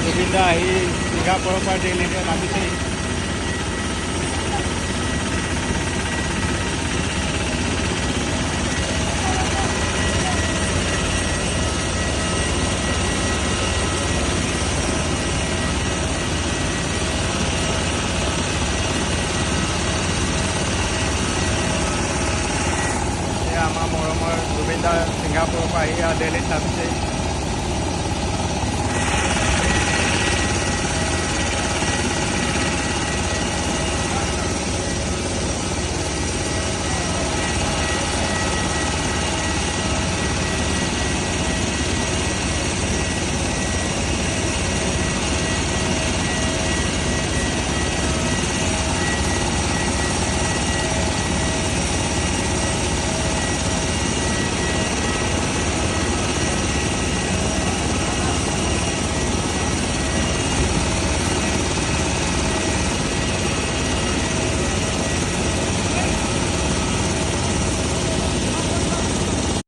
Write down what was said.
জুবিন দা আহি ছিংগাপুৰৰ পৰা দিল্লীতে নামিছেহি। আমাৰ মৰমৰ জুবিন দা ছিংগাপুৰৰ পৰা আহি দিল্লীত নামিছেহি।